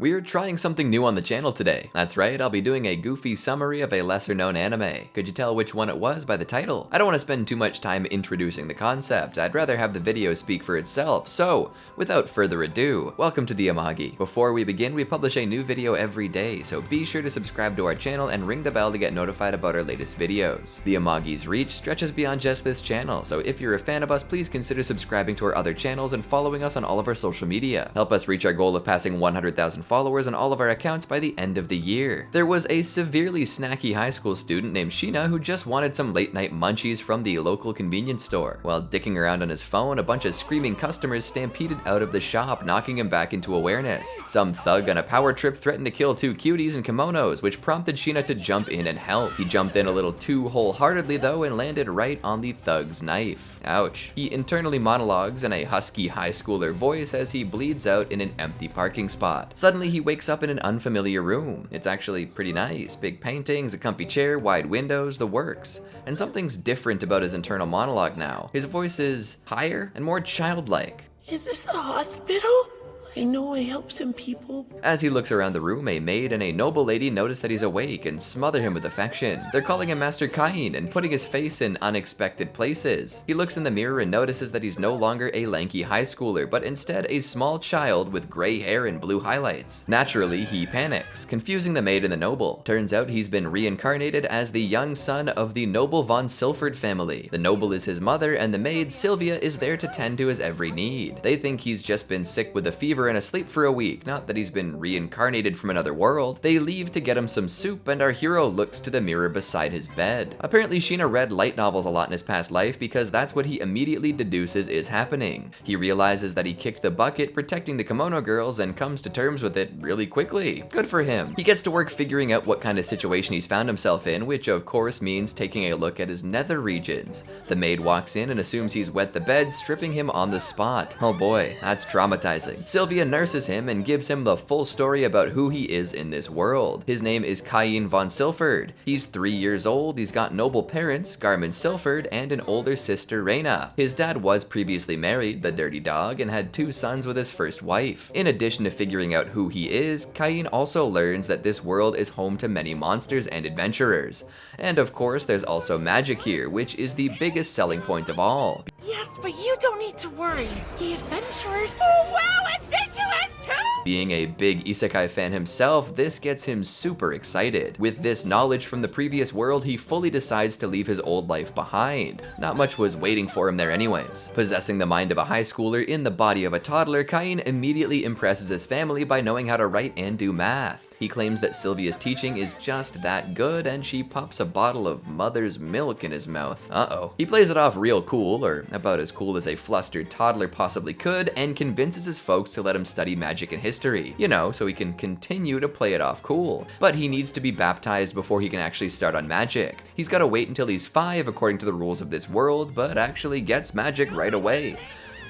We're trying something new on the channel today. That's right, I'll be doing a goofy summary of a lesser known anime. Could you tell which one it was by the title? I don't want to spend too much time introducing the concept. I'd rather have the video speak for itself. So, without further ado, welcome to the Amagi. Before we begin, we publish a new video every day, so be sure to subscribe to our channel and ring the bell to get notified about our latest videos. The Amagi's reach stretches beyond just this channel, so if you're a fan of us, please consider subscribing to our other channels and following us on all of our social media. Help us reach our goal of passing 100,000 followers on all of our accounts by the end of the year. There was a severely snacky high school student named Sheena who just wanted some late night munchies from the local convenience store. While dicking around on his phone, a bunch of screaming customers stampeded out of the shop, knocking him back into awareness. Some thug on a power trip threatened to kill two cuties in kimonos, which prompted Sheena to jump in and help. He jumped in a little too wholeheartedly though and landed right on the thug's knife. Ouch. He internally monologues in a husky high schooler voice as he bleeds out in an empty parking spot. Suddenly he wakes up in an unfamiliar room. It's actually pretty nice. Big paintings, a comfy chair, wide windows, the works. And something's different about his internal monologue now. His voice is higher and more childlike. Is this a hospital? I know I help some people. As he looks around the room, a maid and a noble lady notice that he's awake and smother him with affection. They're calling him Master Kain and putting his face in unexpected places. He looks in the mirror and notices that he's no longer a lanky high schooler, but instead a small child with gray hair and blue highlights. Naturally, he panics, confusing the maid and the noble. Turns out he's been reincarnated as the young son of the noble von Silford family. The noble is his mother, and the maid, Sylvia, is there to tend to his every need. They think he's just been sick with a fever and asleep for a week, not that he's been reincarnated from another world. They leave to get him some soup, and our hero looks to the mirror beside his bed. Apparently Sheena read light novels a lot in his past life because that's what he immediately deduces is happening. He realizes that he kicked the bucket protecting the kimono girls and comes to terms with it really quickly. Good for him. He gets to work figuring out what kind of situation he's found himself in, which of course means taking a look at his nether regions. The maid walks in and assumes he's wet the bed, stripping him on the spot. Oh boy, that's traumatizing. Sylvia nurses him and gives him the full story about who he is in this world. His name is Kain von Silford. He's 3 years old, he's got noble parents, Garmin Silford, and an older sister, Reyna. His dad was previously married, the dirty dog, and had 2 sons with his first wife. In addition to figuring out who he is, Kain also learns that this world is home to many monsters and adventurers. And of course, there's also magic here, which is the biggest selling point of all. Yes, but you don't need to worry. The adventurers. Oh wow, adventurers too! Being a big isekai fan himself, this gets him super excited. With this knowledge from the previous world, he fully decides to leave his old life behind. Not much was waiting for him there anyways. Possessing the mind of a high schooler in the body of a toddler, Kain immediately impresses his family by knowing how to write and do math. He claims that Sylvia's teaching is just that good, and she pops a bottle of mother's milk in his mouth. Uh-oh. He plays it off real cool, or about as cool as a flustered toddler possibly could, and convinces his folks to let him study magic and history. You know, so he can continue to play it off cool. But he needs to be baptized before he can actually start on magic. He's gotta wait until he's 5 according to the rules of this world, but actually gets magic right away.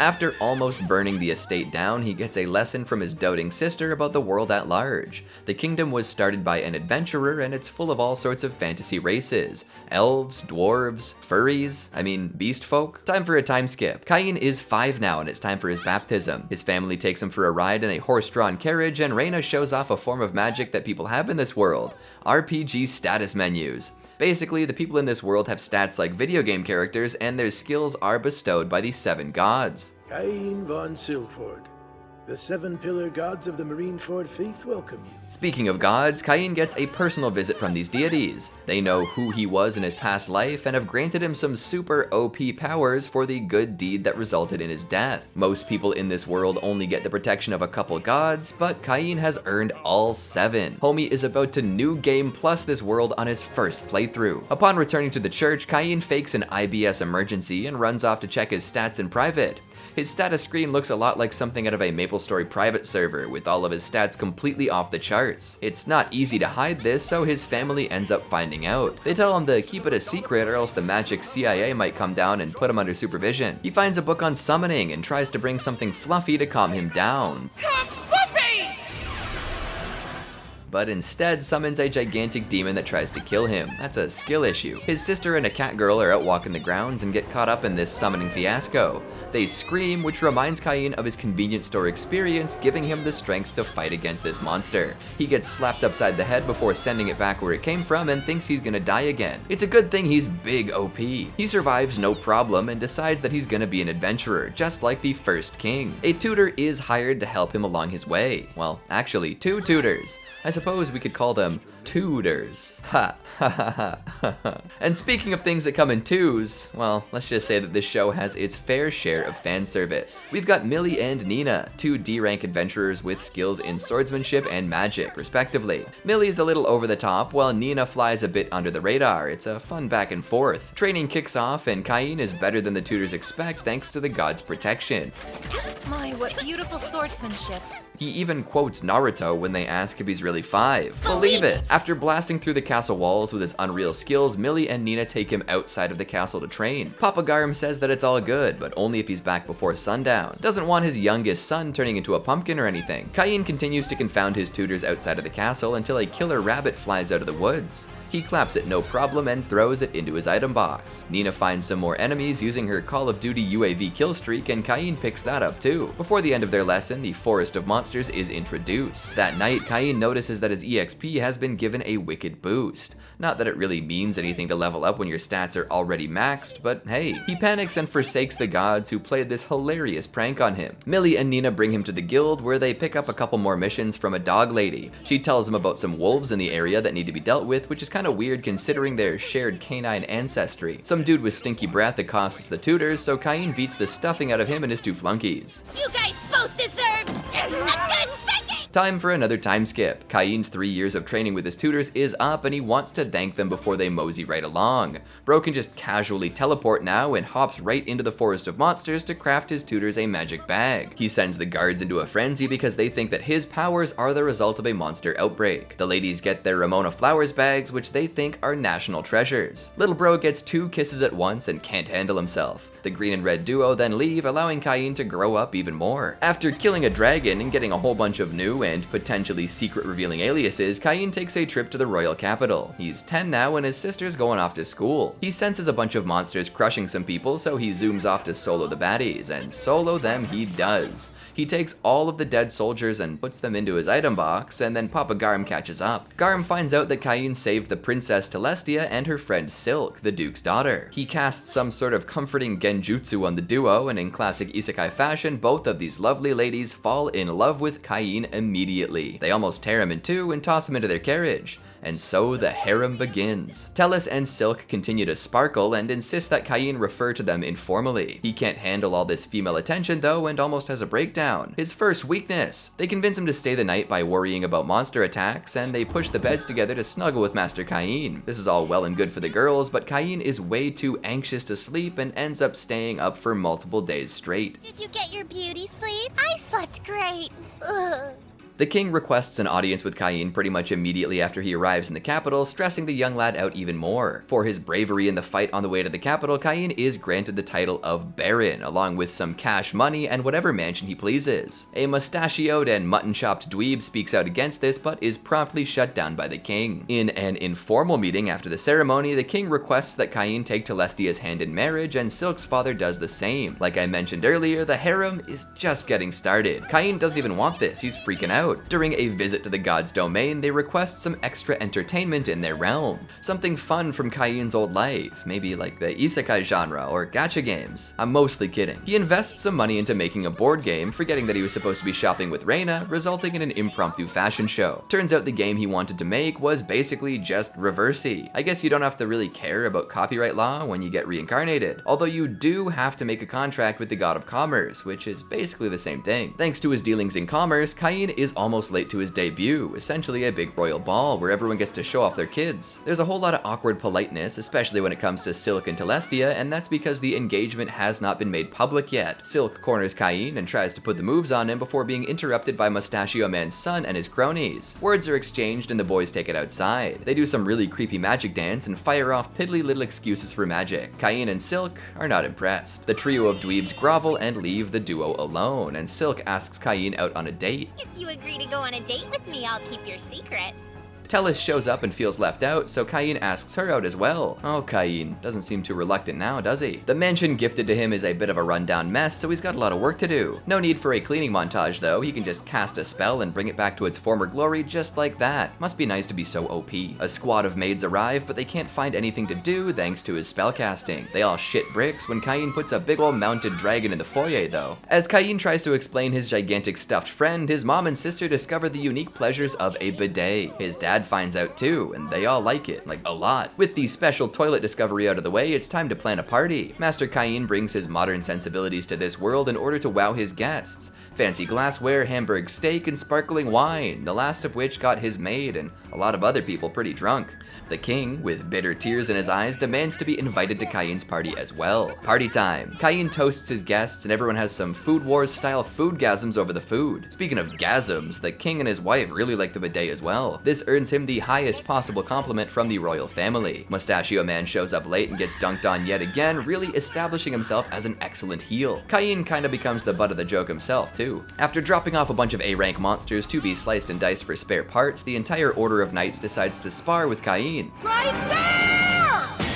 After almost burning the estate down, he gets a lesson from his doting sister about the world at large. The kingdom was started by an adventurer, and it's full of all sorts of fantasy races. Elves, dwarves, furries, beast folk. Time for a time skip. Kain is 5 now, and it's time for his baptism. His family takes him for a ride in a horse-drawn carriage, and Reyna shows off a form of magic that people have in this world: RPG status menus. Basically, the people in this world have stats like video game characters, and their skills are bestowed by the 7 gods. Kain von Silford. The 7 pillar gods of the Marineford faith welcome you. Speaking of gods, Kain gets a personal visit from these deities. They know who he was in his past life and have granted him some super OP powers for the good deed that resulted in his death. Most people in this world only get the protection of a couple gods, but Kain has earned all 7. Homie is about to new game plus this world on his first playthrough. Upon returning to the church, Kain fakes an IBS emergency and runs off to check his stats in private. His status screen looks a lot like something out of a MapleStory private server, with all of his stats completely off the charts. It's not easy to hide this, so his family ends up finding out. They tell him to keep it a secret or else the magic CIA might come down and put him under supervision. He finds a book on summoning and tries to bring something fluffy to calm him down, but instead summons a gigantic demon that tries to kill him. That's a skill issue. His sister and a cat girl are out walking the grounds and get caught up in this summoning fiasco. They scream, which reminds Cain of his convenience store experience, giving him the strength to fight against this monster. He gets slapped upside the head before sending it back where it came from and thinks he's gonna die again. It's a good thing he's big OP. He survives no problem and decides that he's gonna be an adventurer, just like the first king. A tutor is hired to help him along his way. Well, actually, 2 tutors. I suppose we could call them tutors. Ha ha ha ha ha. And speaking of things that come in twos, well, let's just say that this show has its fair share of fan service. We've got Millie and Nina, 2 D-rank adventurers with skills in swordsmanship and magic, respectively. Millie's a little over the top, while Nina flies a bit under the radar. It's a fun back and forth. Training kicks off, and Cain is better than the tutors expect thanks to the god's protection. My, what beautiful swordsmanship. He even quotes Naruto when they ask if he's really 5. Believe it! After blasting through the castle walls with his unreal skills, Millie and Nina take him outside of the castle to train. Papa Garm says that it's all good, but only if he's back before sundown. Doesn't want his youngest son turning into a pumpkin or anything. Cain continues to confound his tutors outside of the castle until a killer rabbit flies out of the woods. He claps it no problem and throws it into his item box. Nina finds some more enemies using her Call of Duty UAV kill streak, and Cain picks that up too. Before the end of their lesson, the Forest of Monsters is introduced. That night, Cain notices that his EXP has been given a wicked boost. Not that it really means anything to level up when your stats are already maxed, but hey, he panics and forsakes the gods who played this hilarious prank on him. Millie and Nina bring him to the guild, where they pick up a couple more missions from a dog lady. She tells him about some wolves in the area that need to be dealt with, which is kind of weird considering their shared canine ancestry. Some dude with stinky breath accosts the tutors, so Cain beats the stuffing out of him and his 2 flunkies. You guys both deserve a good spanking! Time for another time skip. Cain's 3 years of training with his tutors is up, and he wants to thank them before they mosey right along. Bro can just casually teleport now and hops right into the Forest of Monsters to craft his tutors a magic bag. He sends the guards into a frenzy because they think that his powers are the result of a monster outbreak. The ladies get their Ramona Flowers bags, which they think are national treasures. Little bro gets 2 kisses at once and can't handle himself. The green and red duo then leave, allowing Cain to grow up even more. After killing a dragon and getting a whole bunch of new and potentially secret revealing aliases, Cain takes a trip to the royal capital. He's 10 now and his sister's going off to school. He senses a bunch of monsters crushing some people, so he zooms off to solo the baddies, and solo them he does. He takes all of the dead soldiers and puts them into his item box, and then Papa Garm catches up. Garm finds out that Cain saved the Princess Telestia and her friend Silk, the Duke's daughter. He casts some sort of comforting genjutsu on the duo, and in classic isekai fashion, both of these lovely ladies fall in love with Cain immediately. They almost tear him in 2 and toss him into their carriage. And so the harem begins. Tellus and Silk continue to sparkle and insist that Cain refer to them informally. He can't handle all this female attention though and almost has a breakdown. His first weakness. They convince him to stay the night by worrying about monster attacks, and they push the beds together to snuggle with Master Cain. This is all well and good for the girls, but Cain is way too anxious to sleep and ends up staying up for multiple days straight. Did you get your beauty sleep? I slept great. Ugh. The king requests an audience with Cain pretty much immediately after he arrives in the capital, stressing the young lad out even more. For his bravery in the fight on the way to the capital, Cain is granted the title of Baron, along with some cash money and whatever mansion he pleases. A mustachioed and mutton-chopped dweeb speaks out against this, but is promptly shut down by the king. In an informal meeting after the ceremony, the king requests that Cain take Telestia's hand in marriage, and Silk's father does the same. Like I mentioned earlier, the harem is just getting started. Cain doesn't even want this, he's freaking out. During a visit to the god's domain, they request some extra entertainment in their realm. Something fun from Cain's old life, maybe like the isekai genre or gacha games. I'm mostly kidding. He invests some money into making a board game, forgetting that he was supposed to be shopping with Reina, resulting in an impromptu fashion show. Turns out the game he wanted to make was basically just reversey. I guess you don't have to really care about copyright law when you get reincarnated, although you do have to make a contract with the god of commerce, which is basically the same thing. Thanks to his dealings in commerce, Cain is almost late to his debut, essentially a big royal ball where everyone gets to show off their kids. There's a whole lot of awkward politeness, especially when it comes to Silk and Telestia, and that's because the engagement has not been made public yet. Silk corners Cain and tries to put the moves on him before being interrupted by Mustachio Man's son and his cronies. Words are exchanged and the boys take it outside. They do some really creepy magic dance and fire off piddly little excuses for magic. Cain and Silk are not impressed. The trio of dweebs grovel and leave the duo alone, and Silk asks Cain out on a date. If you agree to go on a date with me, I'll keep your secret. Tellus shows up and feels left out, so Cain asks her out as well. Oh, Cain doesn't seem too reluctant now, does he? The mansion gifted to him is a bit of a rundown mess, so he's got a lot of work to do. No need for a cleaning montage though, he can just cast a spell and bring it back to its former glory just like that. Must be nice to be so OP. A squad of maids arrive, but they can't find anything to do thanks to his spellcasting. They all shit bricks when Cain puts a big ol' mounted dragon in the foyer though. As Cain tries to explain his gigantic stuffed friend, his mom and sister discover the unique pleasures of a bidet. His dad finds out too, and they all like it, like a lot. With the special toilet discovery out of the way, it's time to plan a party. Master Cain brings his modern sensibilities to this world in order to wow his guests. Fancy glassware, Hamburg steak, and sparkling wine, the last of which got his maid and a lot of other people pretty drunk. The king, with bitter tears in his eyes, demands to be invited to Cain's party as well. Party time. Cain toasts his guests and everyone has some Food Wars style foodgasms over the food. Speaking of gasms, the king and his wife really like the bidet as well. This earns him the highest possible compliment from the royal family. Mustachio Man shows up late and gets dunked on yet again, really establishing himself as an excellent heel. Cain kinda becomes the butt of the joke himself too. After dropping off a bunch of A-rank monsters to be sliced and diced for spare parts, the entire order of knights decides to spar with Cain. Right there!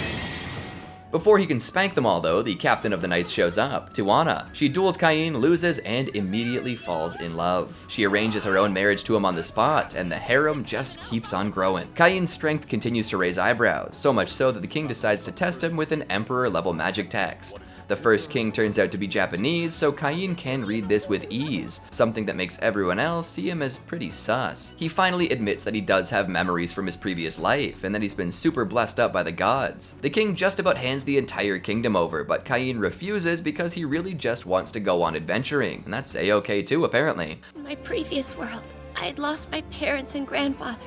Before he can spank them all though, the captain of the knights shows up, Tijuana. She duels Cain, loses, and immediately falls in love. She arranges her own marriage to him on the spot, and the harem just keeps on growing. Cain's strength continues to raise eyebrows, so much so that the king decides to test him with an emperor-level magic text. The first king turns out to be Japanese, so Cain can read this with ease, something that makes everyone else see him as pretty sus. He finally admits that he does have memories from his previous life, and that he's been super blessed up by the gods. The king just about hands the entire kingdom over, but Cain refuses because he really just wants to go on adventuring, and that's a-okay too, apparently. In my previous world, I had lost my parents and grandfather.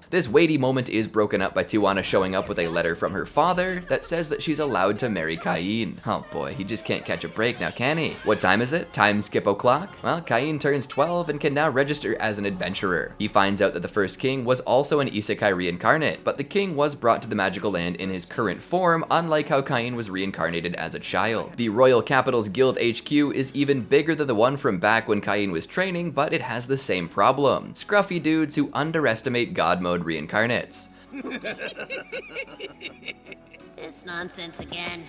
This weighty moment is broken up by Tijuana showing up with a letter from her father that says that she's allowed to marry Cain. Oh boy, he just can't catch a break now, can he? What time is it? Time skip o'clock? Well, Cain turns 12 and can now register as an adventurer. He finds out that the first king was also an isekai reincarnate, but the king was brought to the magical land in his current form, unlike how Cain was reincarnated as a child. The Royal Capital's Guild HQ is even bigger than the one from back when Cain was training, but it has the same problem. Scruffy dudes who underestimate God mode reincarnates. This nonsense again.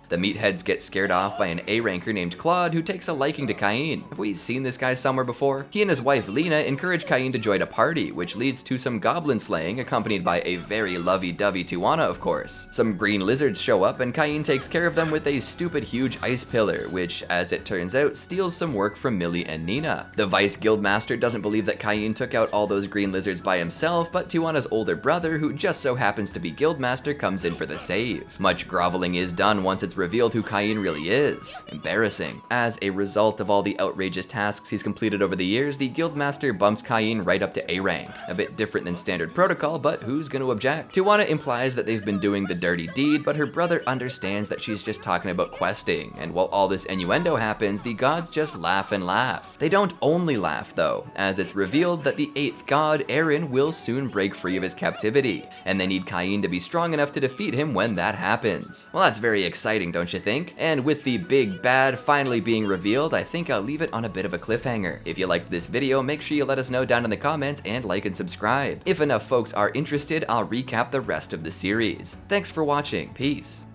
The meatheads get scared off by an A-ranker named Claude who takes a liking to Cain. Have we seen this guy somewhere before? He and his wife Lena encourage Cain to join a party, which leads to some goblin slaying accompanied by a very lovey-dovey Tijuana, of course. Some green lizards show up and Cain takes care of them with a stupid huge ice pillar, which, as it turns out, steals some work from Millie and Nina. The Vice Guildmaster doesn't believe that Cain took out all those green lizards by himself, but Tijuana's older brother, who just so happens to be Guildmaster, comes in for the save. Much groveling is done once it's revealed who Cain really is. Embarrassing. As a result of all the outrageous tasks he's completed over the years, the Guildmaster bumps Cain right up to A rank. A bit different than standard protocol, but who's gonna object? Tijuana implies that they've been doing the dirty deed, but her brother understands that she's just talking about questing, and while all this innuendo happens, the gods just laugh and laugh. They don't only laugh though, as it's revealed that the 8th god, Aaron, will soon break free of his captivity, and they need Cain to be strong enough to defeat him when that happens. Well, that's very exciting, don't you think? And with the big bad finally being revealed, I think I'll leave it on a bit of a cliffhanger. If you liked this video, make sure you let us know down in the comments and like and subscribe. If enough folks are interested, I'll recap the rest of the series. Thanks for watching. Peace.